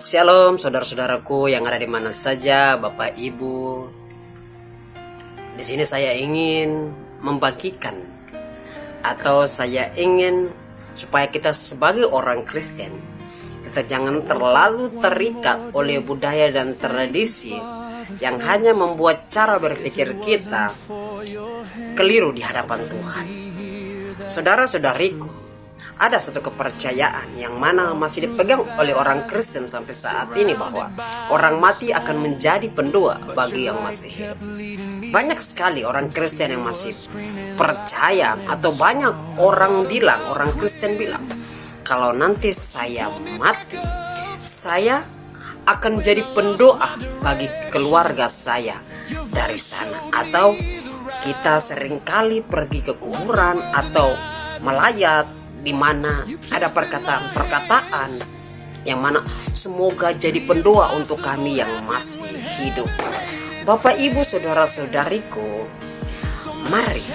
Shalom saudara-saudaraku yang ada di mana saja, Bapak Ibu. Di sini saya ingin membagikan atau saya ingin supaya kita sebagai orang Kristen kita jangan terlalu terikat oleh budaya dan tradisi yang hanya membuat cara berpikir kita keliru di hadapan Tuhan. Saudara-saudariku, ada satu kepercayaan yang mana masih dipegang oleh orang Kristen sampai saat ini, bahwa orang mati akan menjadi pendoa bagi yang masih hidup. Banyak sekali orang Kristen yang masih percaya, atau banyak orang Kristen bilang, kalau nanti saya mati, saya akan jadi pendoa bagi keluarga saya dari sana. Atau kita seringkali pergi ke kuburan atau melayat, di mana ada perkataan-perkataan yang mana semoga jadi pendoa untuk kami yang masih hidup. Bapak Ibu saudara-saudariku, mari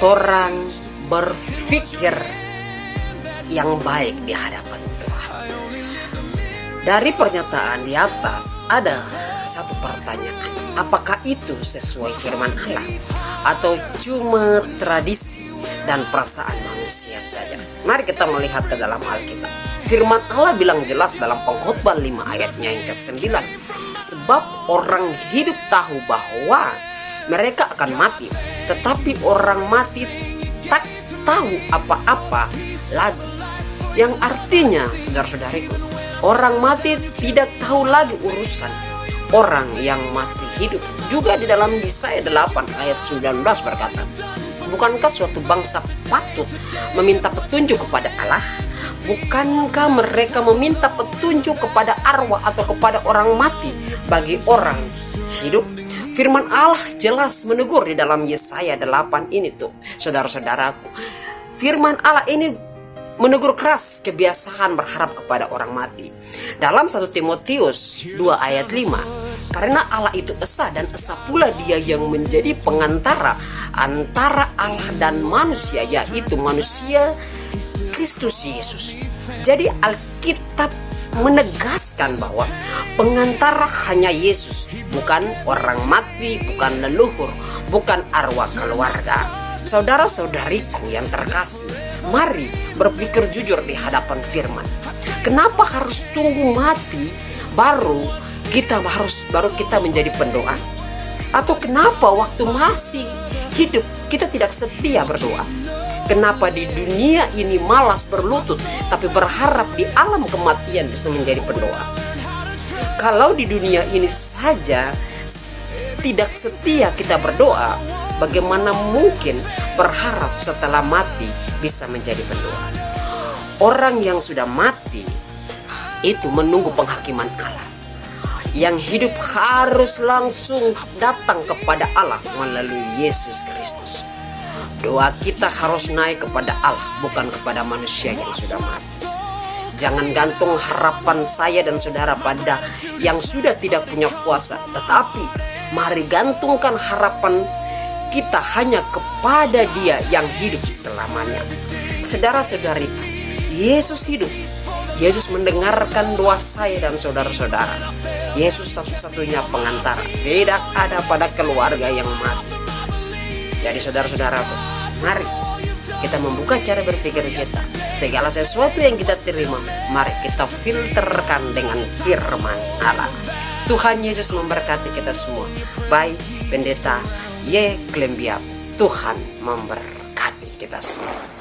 orang berpikir yang baik di hadapan Tuhan. Dari pernyataan di atas ada satu pertanyaan, apakah itu sesuai firman Allah atau cuma tradisi dan perasaan manusia saja? Mari kita melihat ke dalam Alkitab. Firman Allah bilang jelas dalam Pengkhotbah 5 ayatnya yang ke-9, sebab orang hidup tahu bahwa mereka akan mati, tetapi orang mati tak tahu apa-apa lagi. Yang artinya, saudara-saudariku, orang mati tidak tahu lagi urusan orang yang masih hidup. Juga di dalam Yesaya 8 ayat 19 berkata, bukankah suatu bangsa patut meminta petunjuk kepada Allah? Bukankah mereka meminta petunjuk kepada arwah atau kepada orang mati bagi orang hidup? Firman Allah jelas menegur di dalam Yesaya 8 ini tuh, saudara-saudaraku. Firman Allah ini menegur keras kebiasaan berharap kepada orang mati. Dalam 1 Timotius 2 ayat 5, karena Allah itu esa, dan esa pula Dia yang menjadi pengantara antara Allah dan manusia, yaitu manusia Kristus Yesus. Jadi Alkitab menegaskan bahwa pengantara hanya Yesus, bukan orang mati, bukan leluhur, bukan arwah keluarga. Saudara-saudariku yang terkasih, mari berpikir jujur di hadapan firman. Kenapa harus tunggu mati baru kita menjadi pendoa? Atau kenapa waktu masih hidup kita tidak setia berdoa? Kenapa di dunia ini malas berlutut tapi berharap di alam kematian bisa menjadi pendoa? Kalau di dunia ini saja tidak setia kita berdoa, bagaimana mungkin berharap setelah mati bisa menjadi pendoa? Orang yang sudah mati itu menunggu penghakiman Allah. Yang hidup harus langsung datang kepada Allah melalui Yesus Kristus. Doa kita harus naik kepada Allah, bukan kepada manusia yang sudah mati. Jangan gantung harapan saya dan saudara pada yang sudah tidak punya kuasa, tetapi mari gantungkan harapan kita hanya kepada Dia yang hidup selamanya. Saudara-saudari, Yesus hidup. Yesus mendengarkan doa saya dan saudara-saudara. Yesus satu-satunya pengantara. Tidak ada pada keluarga yang mati. Jadi saudara-saudaraku, mari kita membuka cara berpikir kita. Segala sesuatu yang kita terima, mari kita filterkan dengan firman Allah. Tuhan Yesus memberkati kita semua. Baik, Pendeta Ye Klembiap, Tuhan memberkati kita semua.